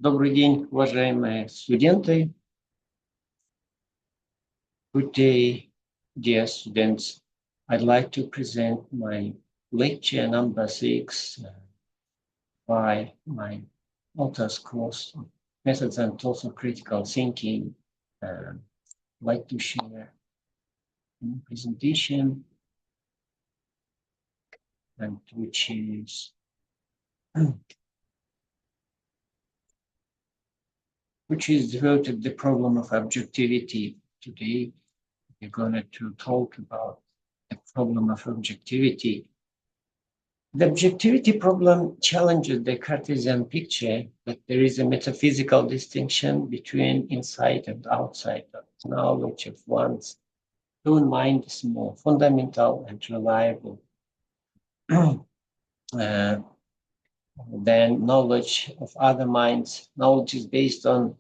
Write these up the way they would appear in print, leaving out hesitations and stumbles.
Добрый день, уважаемые студенты. Good day, dear students. I'd like to present my lecture number 6 by my author's course, Methods and Tools of Critical Thinking. I'd like to share a presentation, and which is devoted to the problem of objectivity. Today, we're going to talk about the problem of objectivity. The objectivity problem challenges the Cartesian picture that there is a metaphysical distinction between inside and outside. Knowledge of one's own mind is more fundamental and reliable than knowledge of other minds. Knowledge is based on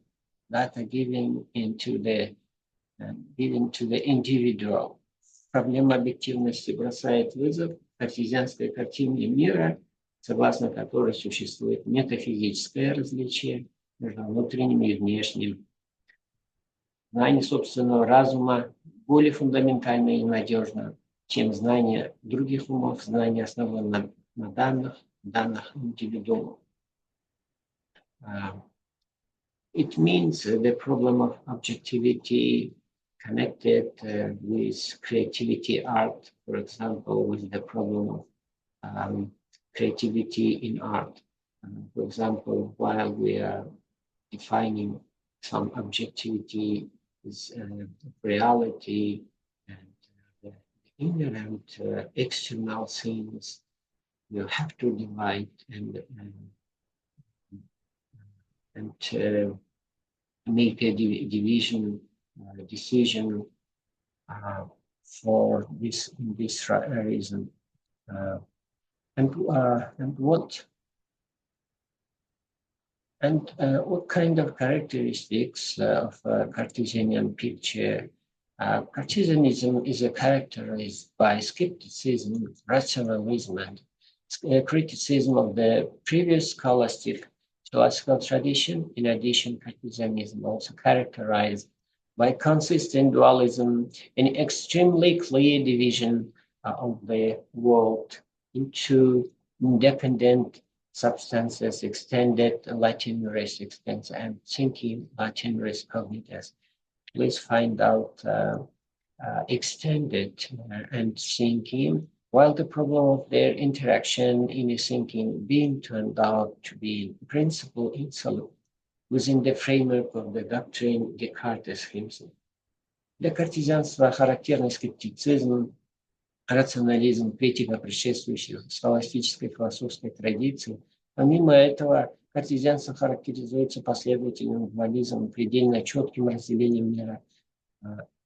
data given to the individual. Проблема объективности бросает вызов картезианской картине мира, согласно которой существует метафизическое различие между внутренним и внешним. Знание собственного разума более фундаментально и надежно, чем знание других умов, знание основано на данных индивидуума. It means the problem of objectivity connected with creativity art, for example, with the problem of creativity in art. For example, while we are defining some objectivity as reality and the inherent external things, you have to divide and make a division decision for this reason. What kind of characteristics of a Cartesian picture? Cartesianism is characterized by skepticism, rationalism, and criticism of the previous scholastic classical tradition. In addition, Cartesianism also characterized by consistent dualism and extremely clear division of the world into independent substances, extended Latin res extensa, and thinking Latin res cognitas. Please find out extended and thinking, while the problem of their interaction in a thinking being turned out to be in principle insoluble within the framework of the doctrine Descartes himself. Для картезианства характерный скептицизм, рационализм, критика предшествующих схоластической философской традиции. Помимо этого, картезианство характеризуется последовательным дуализмом, предельно четким разделением мира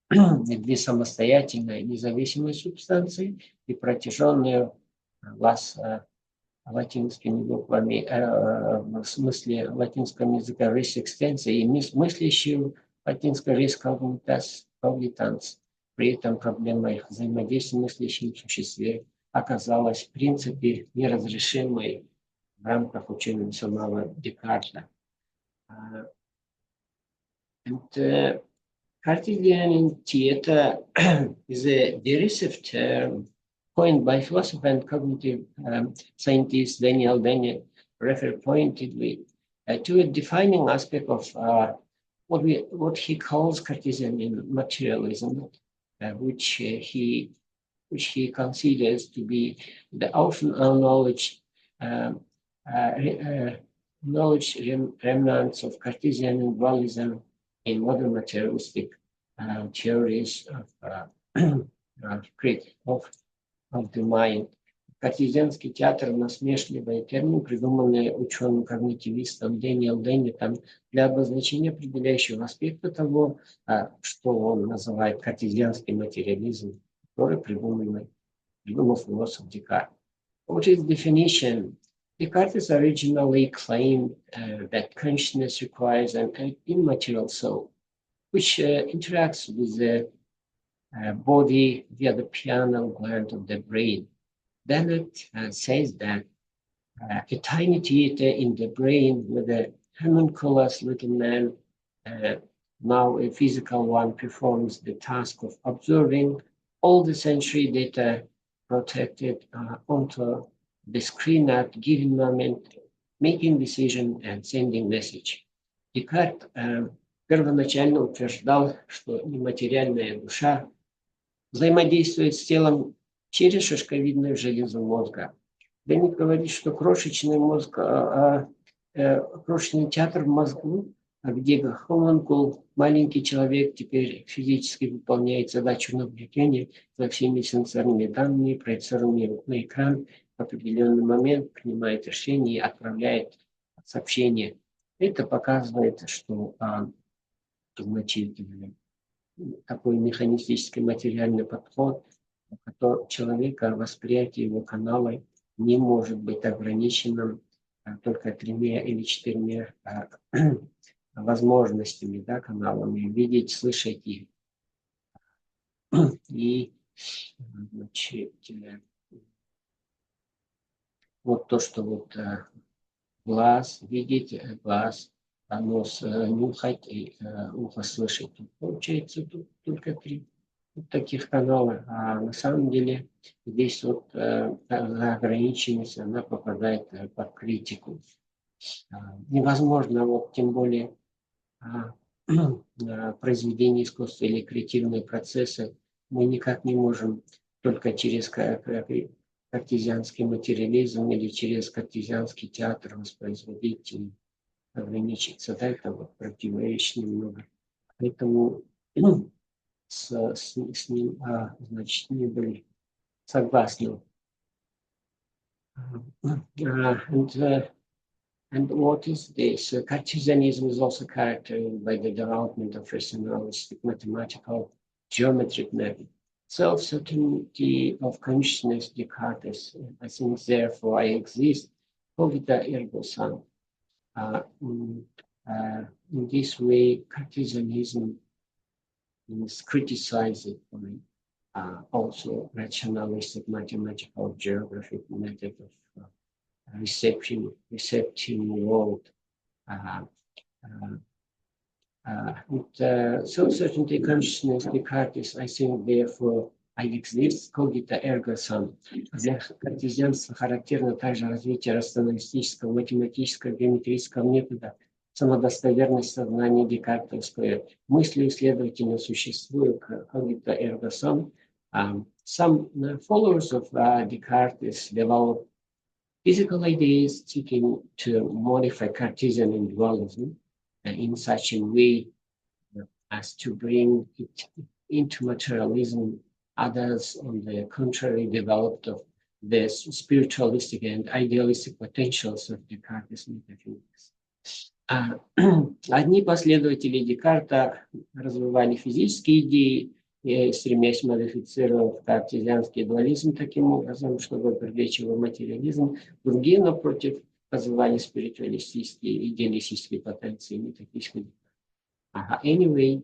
на две самостоятельные независимые субстанции и протяженную латинскими буквами, в смысле латинского языка res extensa и мыслящую латинского res cogitans. При этом проблема их взаимодействия в мыслящем существе оказалась в принципе неразрешимой в рамках учения самого Декарта. Cartesianity is a derisive term coined by philosopher and cognitive scientist Daniel Dennett, referred pointedly to a defining aspect of what he calls Cartesian materialism, which he considers to be the often acknowledged remnants of Cartesian dualism in modern materialistic theories of the mind. Картезианский театр — насмешливый термин, придуманный ученым-когнитивистом Дэниел Деннетом для обозначения определяющего аспекта того, что он называет картезианский материализм, который придумал философ Декарт. What is definition? Descartes originally claimed that consciousness requires an immaterial soul, which interacts with the body via the pineal gland of the brain. Dennett says that a tiny theater in the brain with a homunculus little man, uh, now a physical one, performs the task of observing all the sensory data projected onto the screen at given moment, making decision and sending message. Декарт первоначально утверждал, что нематериальная душа взаимодействует с телом через шишковидную железу мозга. Беннет говорит, что крошечный мозг, крошечный театр в мозгу, где хомункул, маленький человек, теперь физически выполняет задачу наблюдения за всеми сенсорными данными, проецируемыми на экран, в определенный момент принимает решение и отправляет сообщение. Это показывает, что значит, такой механистический материальный подход, человека, восприятие его канала не может быть ограниченным только 3 или 4 возможностями, да, каналами: видеть, слышать и значит, вот то, что вот глаз видеть, глаз, нос нюхать и ухо слышать. Тут получается тут только 3 таких канала, а на самом деле здесь вот ограниченность, она попадает под критику. Невозможно, вот тем более произведение искусства или креативные процессы мы никак не можем только через картезианский материализм или через картезианский театр воспроизводить и ограничиться. Да, это вот противоречий немного. Поэтому с ним, значит, не были согласны. And what is this? Cartesianism is also characterized by the development of rationalistic mathematical geometric method. Self-certainty of consciousness, Descartes, I think, therefore I exist, cogita ergo sum. In this way, Cartesianism is criticized by also rationalistic mathematical geographic method of reception world. Self-certainty consciousness, Descartes, I think, therefore I exist, cogita ergo sum. Для картезианства характерно также развитие рационалистического, математического, геометрического метода, самодостоверность сознания декартовское. Мысли, следовательно, существуют, cogita ergo sum. Some followers of Descartes developed physical ideas seeking to modify Cartesian individualism in such a way as to bring it into materialism. Others, on the contrary, developed of the spiritualistic and idealistic potentials of Descartes' metaphysics. Одни последователи Декарта развивали физические идеи, стремясь модифицировать картезианский дуализм таким образом, чтобы привлечь его материализм. Другие, напротив, развивали спиритуалистические, идеалистические потенции метафизические. Anyway,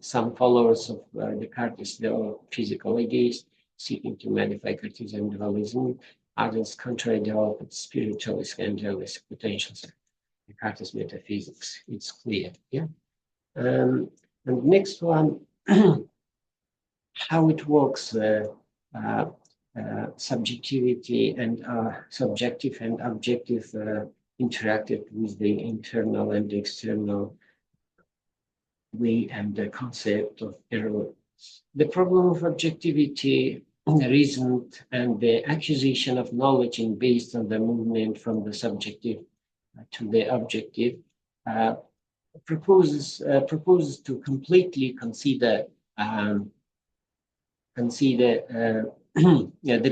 some followers of Descartes developed physical ideas seeking to modify Cartesian dualism. Others, contrary, developed spiritualist and idealistic potentials. Descartes' metaphysics, it's clear. Yeah. And next one, how it works, subjectivity and subjective and objective interacted with the internal and the external way and the concept of error. The problem of objectivity, reason, and the acquisition of knowledge based on the movement from the subjective to the objective proposes to completely consider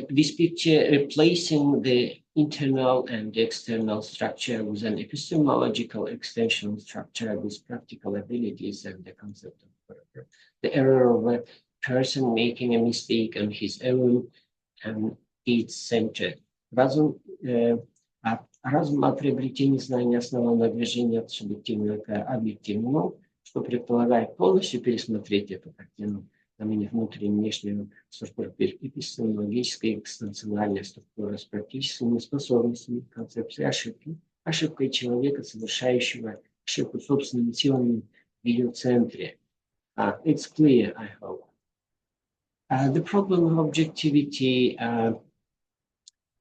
this picture, replacing the internal and the external structure with an epistemological extension structure with practical abilities and the concept of error. The error of a person making a mistake on his own and its center. Разум о приобретении знания основанного движения от субъективного к объективному, что предполагает полностью пересмотреть эту картину внутренней и внешней структуры эпистемологической, экстенциональной структуры с практическими способностями, концепцией ошибки, ошибкой человека, совершающего ошибку в собственном теле в ее центре. It's clear, I hope. The problem of objectivity,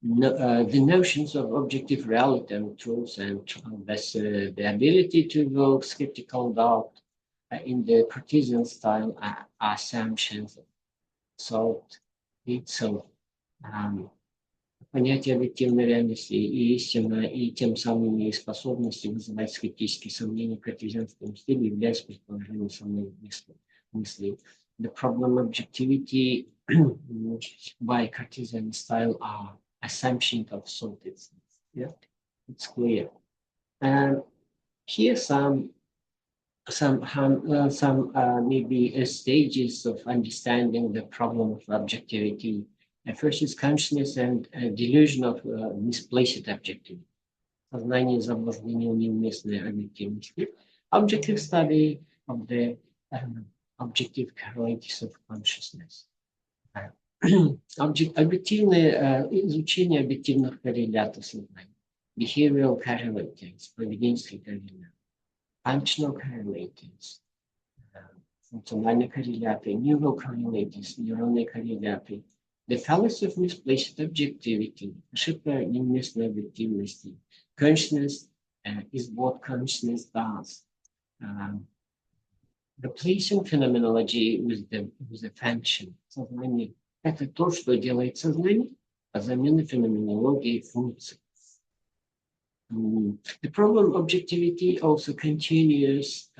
the notions of objective reality and truth, and thus the ability to evoke skeptical doubt in the Cartesian style assumptions solved itself. Понятие объективной реальности и истина, и тем самым и способности вызывать скептические сомнения в картезианском стиле являются предположением самой мысли. The problem objectivity by Cartesian style are assumption of solidity. Yeah, it's clear. And here some maybe stages of understanding the problem of objectivity. First is consciousness and delusion of misplaced objectivity. Сознание заблуждения неуместной объективности. Objective study of the objective qualities of consciousness. Объективное изучение объективных коррелятов сознания. Behavioral correlatives, поведенческие корреляты. Functional correlatives, функциональные корреляты, neural correlatives, нейронные корреляты. The fallacy of misplaced objectivity, ошибка неуместной объективности. Consciousness is what consciousness does. Replacing phenomenology with the function. Сознание – это то, что делает сознание, а замена феноменологии функции. The problem objectivity also continues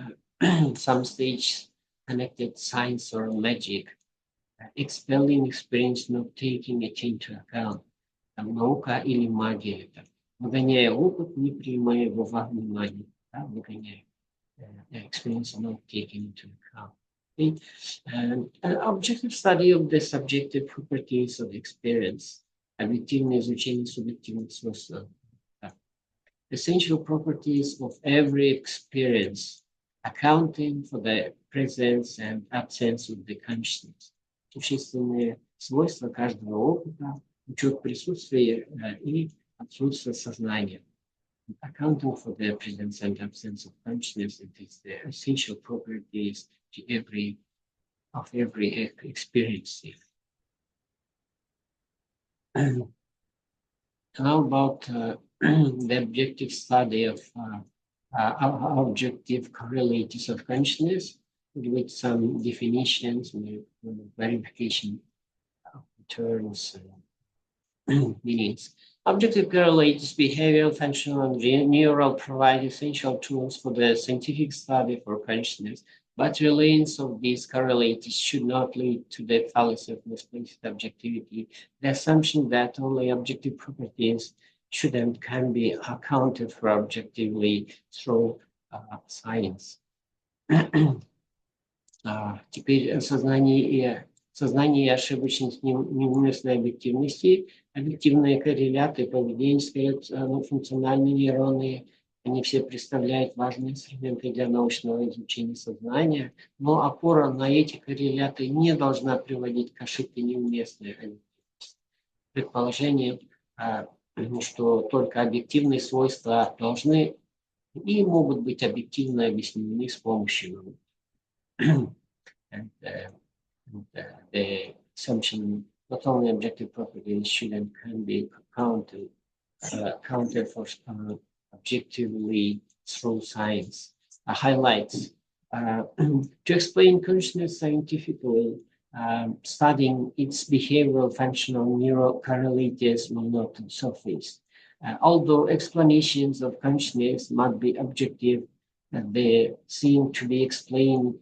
some stage connected science or magic, expelling experience, not taking it into account. Наука или магия это. Выгоняя опыт, не принимая его во внимание. Выгоняя experience, not taking into account. Okay? And an objective study of the subjective properties of experience. Объективное изучение субъективных свойств. Essential properties of every experience, accounting for the presence and absence of the consciousness. Существенные свойства каждого опыта, учет присутствия и отсутствия сознания. Accounting for the presence and absence of consciousness, it is the essential properties of every experience. How about the objective study of objective correlatives of consciousness with some definitions, verification of terms and meanings. Objective correlatives, behavioral, functional, and neural provide essential tools for the scientific study for consciousness, but reliance of these correlatives should not lead to the fallacy of misplaced objectivity, the assumption that only objective properties should and can be accounted for objectively through science. Теперь сознание и ошибочность неуместной объективности, объективные корреляты, поведенческие, функциональные нейронные, они все представляют важные инструменты для научного изучения сознания, но опора на эти корреляты не должна приводить к ошибке неуместной объективности. Предположение, что только объективные свойства должны и могут быть объективно объяснены с помощью the assumption not only objective properties should and can be counted for objectively through science. Highlights to explain consciousness scientifically. Studying its behavioral, functional, neural correlatives will not surface. Although explanations of consciousness must be objective, they seem to be explained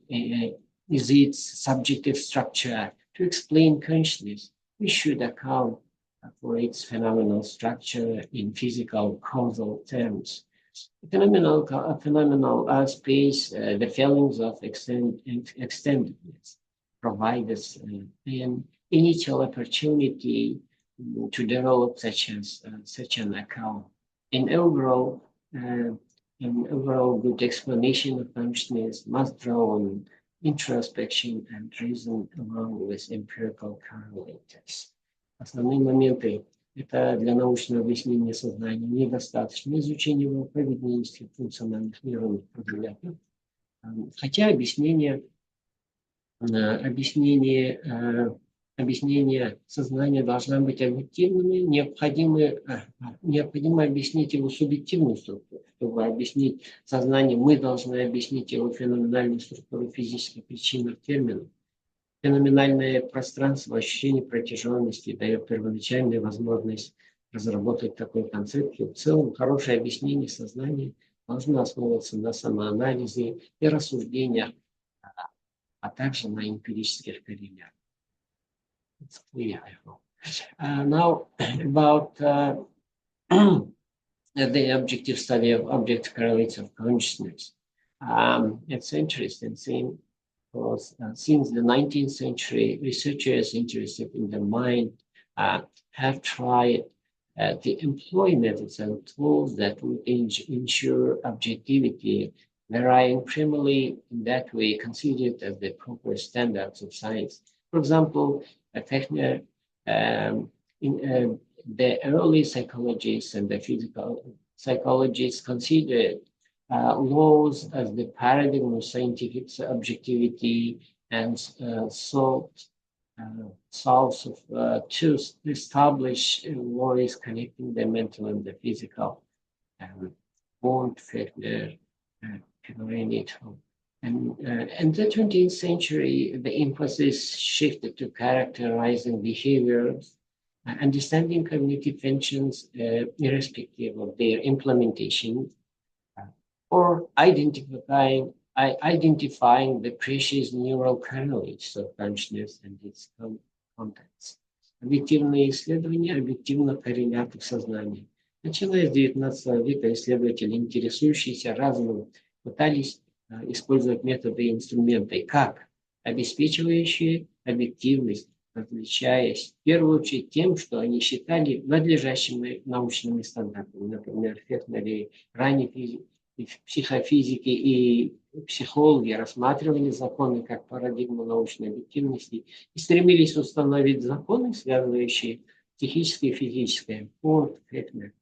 is its subjective structure. To explain consciousness, we should account for its phenomenal structure in physical causal terms. Phenomenal space, the feelings of extendedness provide us an initial opportunity to develop such an account. An overall good explanation of consciousness must draw on introspection and reason along with empirical correlators. Основные моменты это для научного объяснения сознания недостаточно изучения его поведенческих функциональных нейронных координатов. Хотя объяснение сознания должно быть объективным, необходимо объяснить его субъективную структуру. Чтобы объяснить сознание, мы должны объяснить его феноменальную структуру физических причинных терминов. Феноменальное пространство ощущений протяженности дает первоначальную возможность разработать такую концепцию. В целом, хорошее объяснение сознания должно основываться на самоанализе и рассуждениях, а также на эмпирических корреляциях. It's clear, I hope. Now, about the objective study of object correlates of consciousness. It's interesting thing because since the 19th century, researchers interested in the mind have tried the employ methods and tools that would ensure objectivity, varying primarily in that way considered as the proper standards of science. For example, Fechner, in the early psychologists and the physical psychologists considered laws as the paradigm of scientific objectivity and sought to establish laws connecting the mental and the physical. Born Fechner, and in the 20th century, the emphasis shifted to characterizing behaviors, understanding cognitive functions irrespective of their implementation, or identifying the precious neural correlates of consciousness and its contents. Объективные исследования объективных коррелятов сознания. Начиная с XIX века исследователи, интересующиеся разумом, пытались использовать методы и инструменты как обеспечивающие объективность, различаясь в первую очередь тем, что они считали надлежащими научными стандартами. Например, Фехнер, ранние психофизики и психологи рассматривали законы как парадигму научной объективности и стремились установить законы, связывающие психическое и физическое. Вот Фехнер,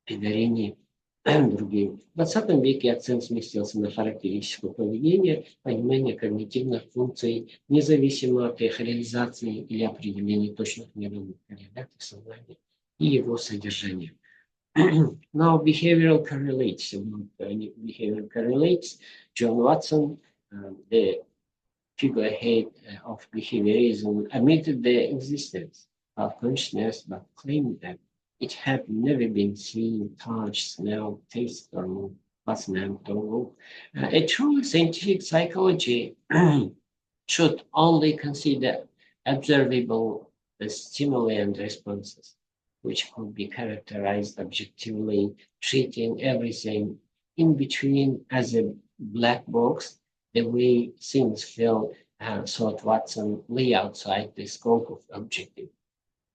Федерини, другие. В 20 веке акцент сместился на характеристику поведения, понимание когнитивных функций, независимо от их реализации или определения точных нейронных коррелятов сознания и его содержания. Now, behavioral correlates. Behavioral correlates. John Watson, the figurehead of behaviorism, admitted the existence of consciousness, but claimed that it had never been seen, touched, smelled, tasted, or moved. What's meant to move? A true scientific psychology should only consider observable stimuli and responses, which could be characterized objectively, treating everything in between as a black box, the way things feel, thought Watson, lay outside the scope of objective.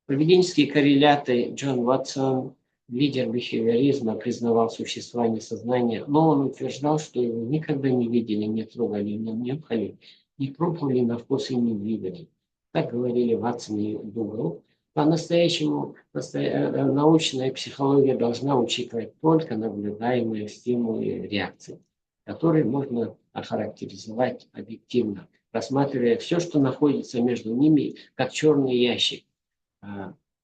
Поведенческие корреляты Джон Ватсон, лидер бихевиоризма, признавал существование сознания, но он утверждал, что его никогда не видели, не трогали, не нюхали, не пробовали на вкус и не двигали. Так говорили Ватсон и Дугал. По-настоящему научная психология должна учитывать только наблюдаемые стимулы и реакции, которые можно охарактеризовать объективно, рассматривая все, что находится между ними, как черный ящик.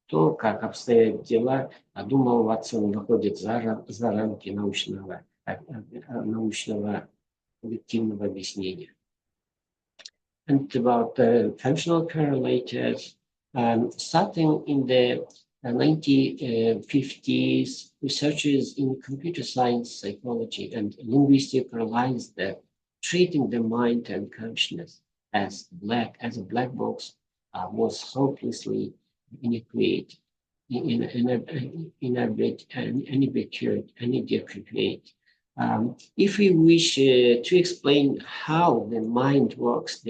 То, как обстоят дела, думал Ватсон, выходит за рамки научного объективного объяснения. And about the functional correlators, starting in the 1950s, researchers in computer science, psychology, and linguistics realized that treating the mind and consciousness as a black box was hopelessly inadequate, inadequate. If we wish to explain how the mind works,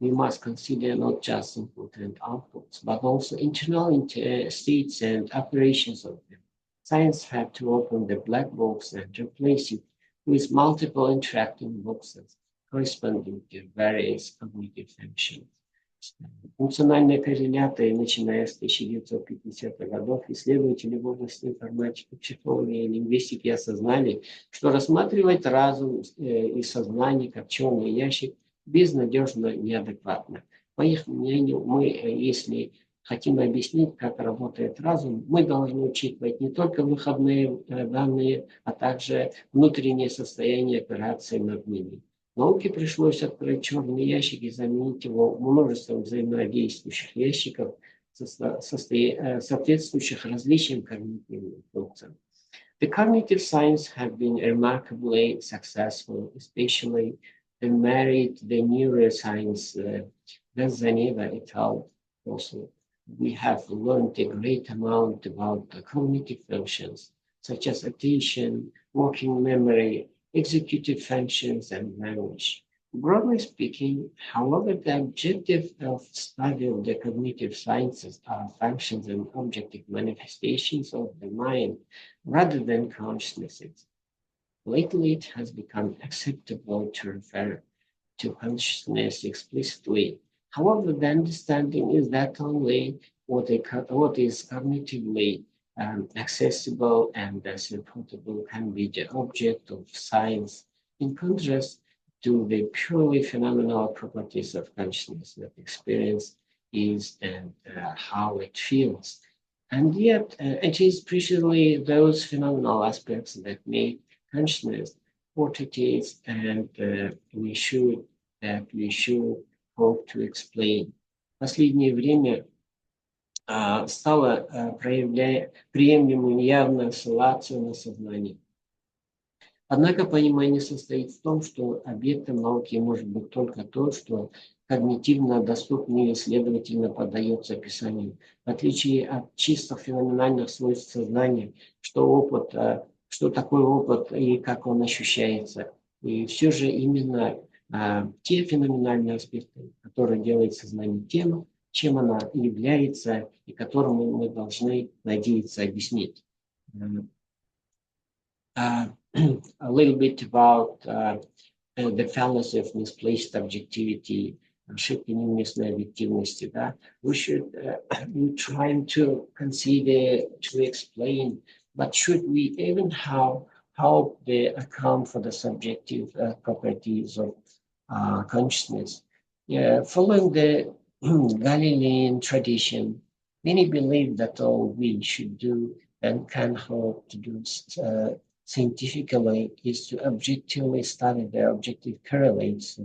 we must consider not just input and outputs, but also internal states and operations of them. Science had to open the black box and replace it with multiple interacting boxes corresponding to various cognitive functions. Функциональные корреляты, начиная с 1950-х годов, исследователи в области информатики, психологии и лингвистики осознали, что рассматривать разум и сознание как черный ящик безнадежно неадекватно. По их мнению, если хотим объяснить, как работает разум, мы должны учитывать не только выходные данные, а также внутреннее состояние операции над ними. Науке пришлось открыть черный ящик и заменить его множеством взаимодействующих ящиков, соответствующих различиям когнитивных функций. The cognitive science have been remarkably successful, especially the married the neuroscience Zaneva et al. Also, we have learned a great amount about the cognitive functions such as attention, working memory, executive functions, and language. Broadly speaking, however, the objective of study of the cognitive sciences are functions and objective manifestations of the mind rather than consciousness. Lately, it has become acceptable to refer to consciousness explicitly. However, the understanding is that only what is cognitively accessible and supportable can be the object of science, in contrast to the purely phenomenal properties of consciousness that experience is and how it feels. And yet, it is precisely those phenomenal aspects that make consciousness what it is, and we should hope to explain. В последнее время стало приемлемым явно ссылаться на сознание. Однако понимание состоит в том, что объектом науки может быть только то, что когнитивно доступно и, следовательно, поддается описанию. В отличие от чисто феноменальных свойств сознания, что такое опыт и как он ощущается. И все же именно те феноменальные аспекты, которые делают сознание тем, чем она является и которому мы должны надеяться объяснить. A little bit about the fallacy of misplaced objectivity, ошибки неуместной объективности, да. We should be trying to consider, to explain, but should we even how they account for the subjective properties of consciousness? Following the Galilean tradition, many believe that all we should do and can hope to do scientifically is to objectively study the objective correlates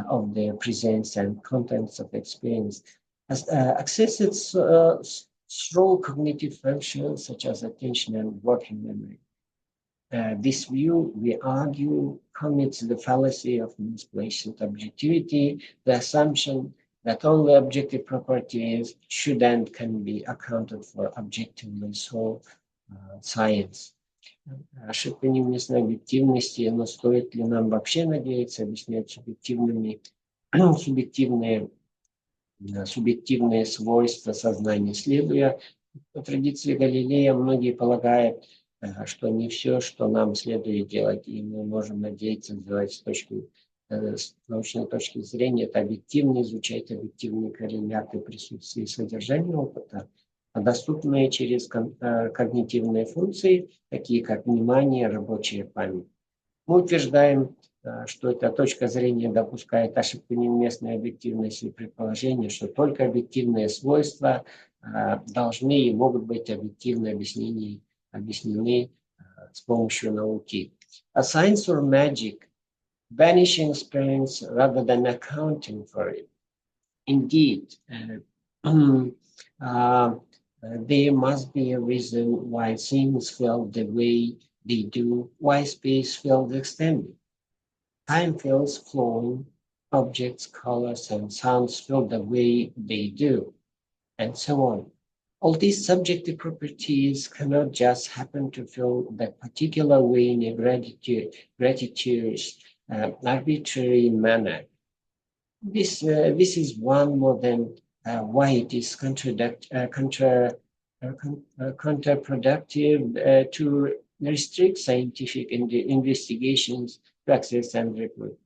of their presence and contents of experience, as accessed through cognitive functions such as attention and working memory. This view, we argue, commits the fallacy of misplaced objectivity, the assumption that only objective properties should and can be accounted for objectively through science. Ошибка неуместной объективности, но стоит ли нам вообще надеяться объяснять субъективные свойства сознания? Следуя по традиции Галилея, многие полагают, что не все, что нам следует делать, и мы можем надеяться сделать с научной точки зрения, это объективно изучать объективные корреляты присутствия и содержания опыта, доступные через когнитивные функции, такие как внимание, рабочая память. Мы утверждаем, что эта точка зрения допускает ошибку неуместной объективности и предположение, что только объективные свойства должны и могут быть объективно объяснены с помощью науки. A science or magic, banishing experience rather than accounting for it. Indeed, there must be a reason why things feel the way they do, why space feels extended. Time feels flowing, objects, colors, and sounds feel the way they do, and so on. All these subjective properties cannot just happen to feel that particular way in a gratuitous, arbitrary manner. This is one more than why it is counterproductive to restrict scientific investigations, practice, and report.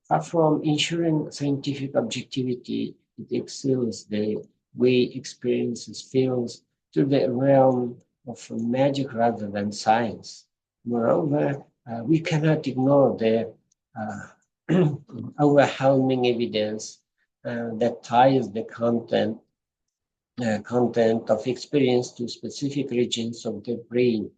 Far from ensuring scientific objectivity, it excels the way experiences feels to the realm of magic rather than science. Moreover, we cannot ignore the overwhelming evidence that ties the content of experience to specific regions of the brain.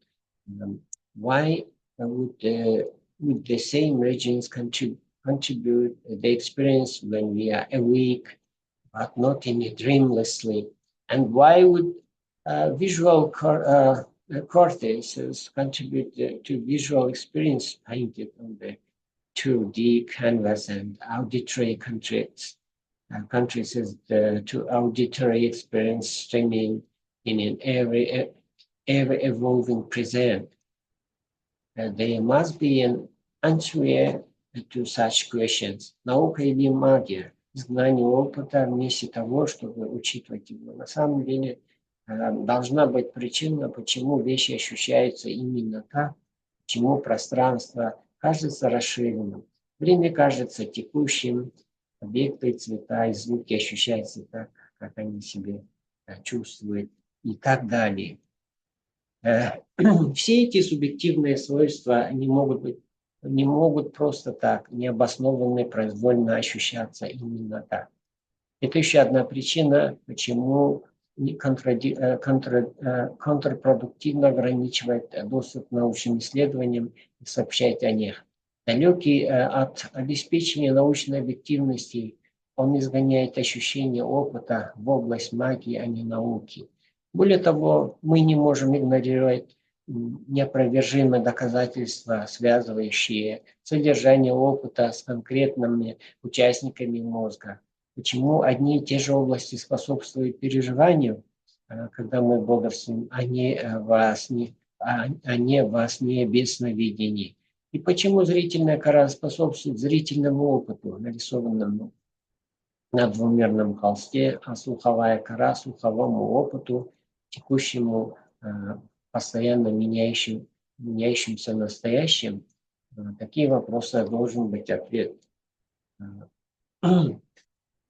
Um, why would the same regions contribute the experience when we are awake, but not in a dreamlessly? And why would cortexes contribute to visual experience painted on the 2D canvas and auditory countries is to auditory experience streaming in an ever evolving present. There must be an answer to such questions. Наука или магия? Знание опыта вместе того, чтобы учитывать его. На самом деле должна быть причина, почему вещи ощущаются именно так, почему пространство кажется расширенным, время кажется текущим, объекты, цвета и звуки ощущаются так, как они себя чувствуют и так далее. Все эти субъективные свойства не могут просто так, необоснованно, произвольно ощущаться именно так. Это еще одна причина, почему контрпродуктивно ограничивать доступ к научным исследованиям и сообщать о них. Далекий от обеспечения научной объективности, он изгоняет ощущение опыта в область магии, а не науки. Более того, мы не можем игнорировать неопровержимые доказательства, связывающие содержание опыта с конкретными участниками мозга. Почему одни и те же области способствуют переживанию, когда мы бодрствуем, а не во сне без сновидений? И почему зрительная кора способствует зрительному опыту, нарисованному на двумерном холсте, а слуховая кора слуховому опыту, текущему, постоянно меняющимся настоящим? Такие вопросы должен быть ответ.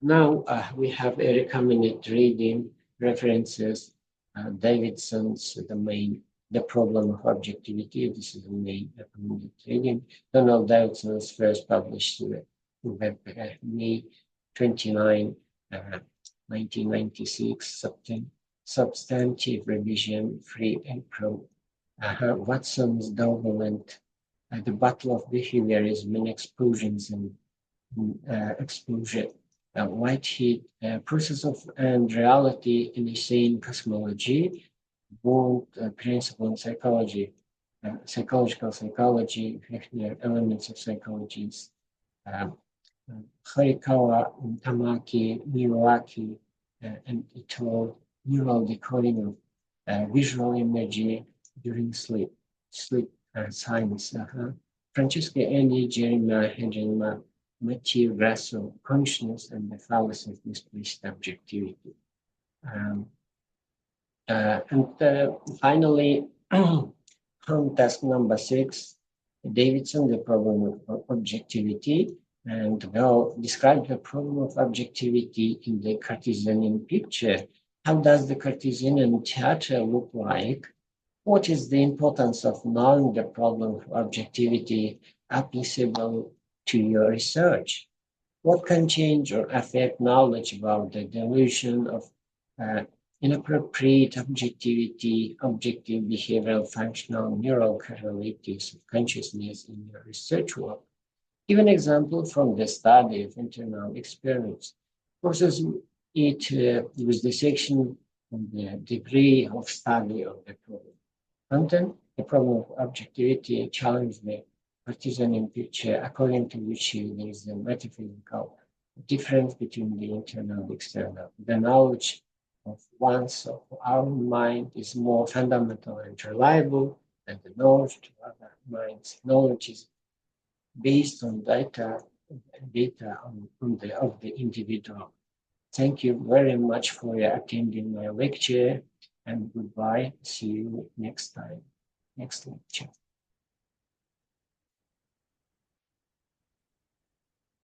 Now we have a recommended reading references. Davidson's The Problem of Objectivity. This is the main recommended reading. Donald Davidson's first published in May 29, 1996, substantive revision, 3 April. Watson's Dominant, The Battle of Behaviorism and Explosions and Explosion. Whitehead, Process of and Reality in Insane Cosmology, Bold Principle in Psychology, Psychological Psychology, Elements of Psychologies, Horikawa, Tamaki, Miyawaki, and Ito, Neural Decoding of Visual Imagery During Sleep Science. Francesca Andy, Jeremiah Henry, Matthew Russell, Consciousness and the Fallacy of Misplaced Objectivity. Finally, on task number 6, Davidson, The Problem of Objectivity, and will describe the problem of objectivity in the Cartesian picture. How does the Cartesian theater look like? What is the importance of knowing the problem of objectivity applicable to your research? What can change or affect knowledge about the delusion of inappropriate objectivity, objective behavioral, functional, neural correlatives of consciousness in your research work? Give an example from the study of internal experience. Process it with the section on the degree of study of the problem. Content, the problem of objectivity challenge the Cartesian picture, according to which there is a metaphysical difference between the internal and external. The knowledge of one's of our mind is more fundamental and reliable than the knowledge of other minds. Knowledge is based on data of the individual. Thank you very much for attending my lecture, and goodbye. See you next time, next lecture.